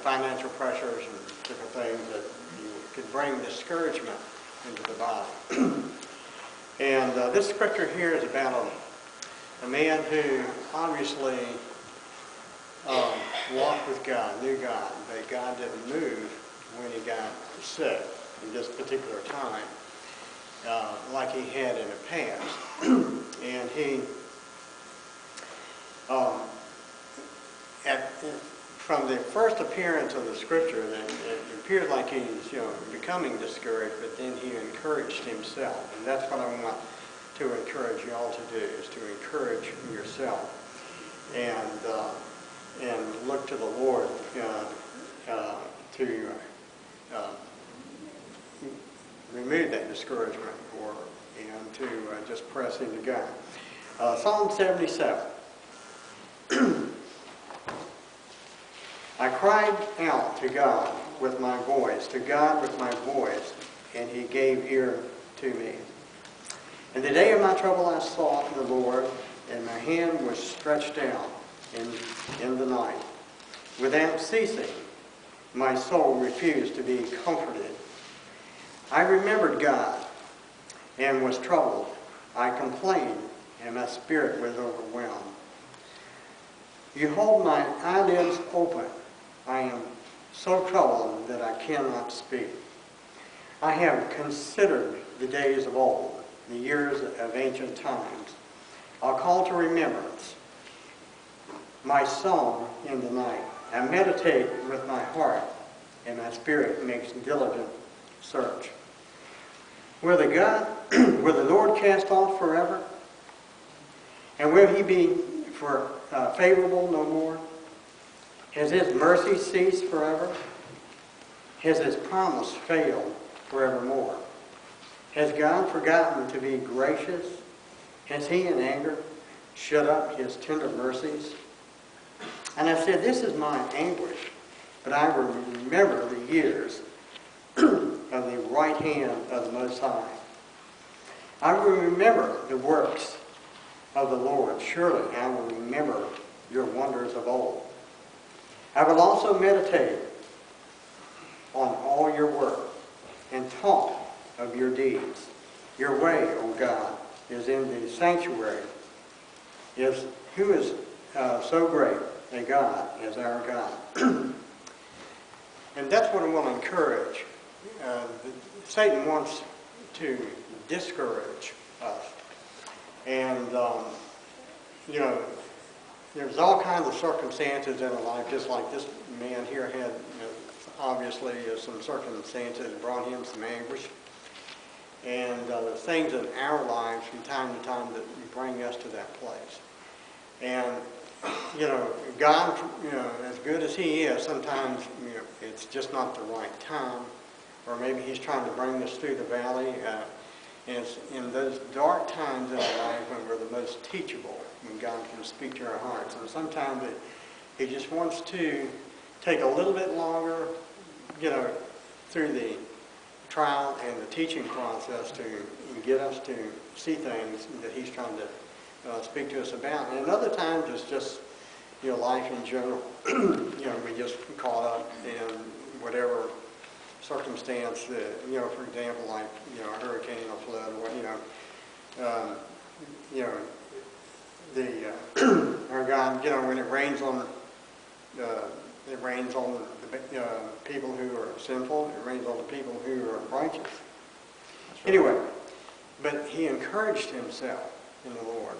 financial pressures and different things that could bring discouragement into the body. And this scripture here is about a man who obviously walked with God, knew God, but God didn't move when he got sick in this particular time, like he had in the past. And he, from the first appearance of the scripture, it appears like he's becoming discouraged, but then he encouraged himself. And that's what I want to encourage you all to do, is to encourage yourself and look to the Lord to remove that discouragement and to just press into God. Psalm 77. I cried out to God with my voice, and he gave ear to me. In the day of my trouble I sought the Lord, and my hand was stretched out in the night. Without ceasing, my soul refused to be comforted. I remembered God and was troubled. I complained, and my spirit was overwhelmed. You hold my eyelids open. I am so troubled that I cannot speak. I have considered the days of old, the years of ancient times. I'll call to remembrance my song in the night. I meditate with my heart, and my spirit makes diligent search. Will the Lord cast off forever? And will he be favorable no more? Has his mercy ceased forever? Has his promise failed forevermore? Has God forgotten to be gracious? Has he in anger shut up his tender mercies? And I said, this is my anguish, but I will remember the years of the right hand of the Most High. I will remember the works of the Lord. Surely I will remember your wonders of old. I will also meditate on all your work and talk of your deeds. Your way, O God, is in the sanctuary. Who is so great a God as our God? And that's what I want to encourage. Satan wants to discourage us. And, there's all kinds of circumstances in our life, just like this man here had, obviously, some circumstances that brought him some anguish. And the things in our lives from time to time that bring us to that place. And, God, as good as he is, sometimes, it's just not the right time. Or maybe he's trying to bring us through the valley. And it's in those dark times in our life when we're the most teachable, when God can speak to our hearts. And sometimes he just wants to take a little bit longer, through the trial and the teaching process to get us to see things that he's trying to speak to us about. And other times it's just, life in general. We just caught up in whatever circumstance, for example, like, a hurricane or flood, or our God, when it rains on the people who are sinful, it rains on the people who are righteous. Right. Anyway, but he encouraged himself in the Lord.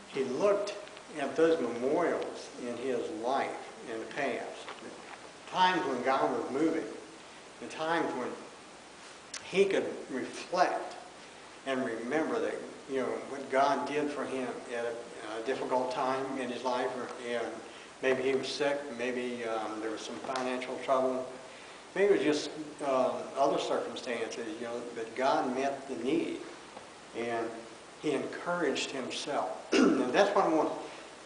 He looked at those memorials in his life in the past, the times when God was moving, the times when he could reflect and remember that, what God did for him at a difficult time in his life, and maybe he was sick, maybe there was some financial trouble, maybe it was just other circumstances, that God met the need, and he encouraged himself. And that's what I want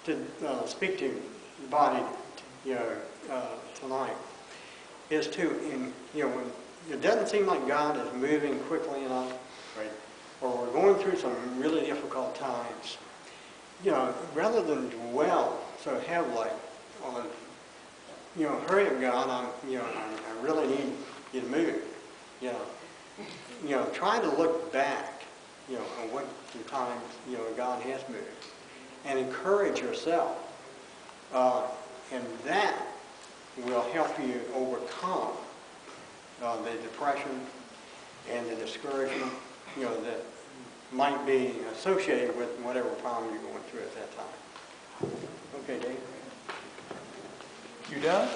to speak to the body, tonight, is to, when it doesn't seem like God is moving quickly enough, right, or we're going through some really difficult times, rather than dwell so heavily on hurry up, God, I really need you to move. Try to look back, on what the times, God has moved, and encourage yourself. And that will help you overcome the depression and the discouragement, that might be associated with whatever problem you're going through at that time. Okay, Dave? You done?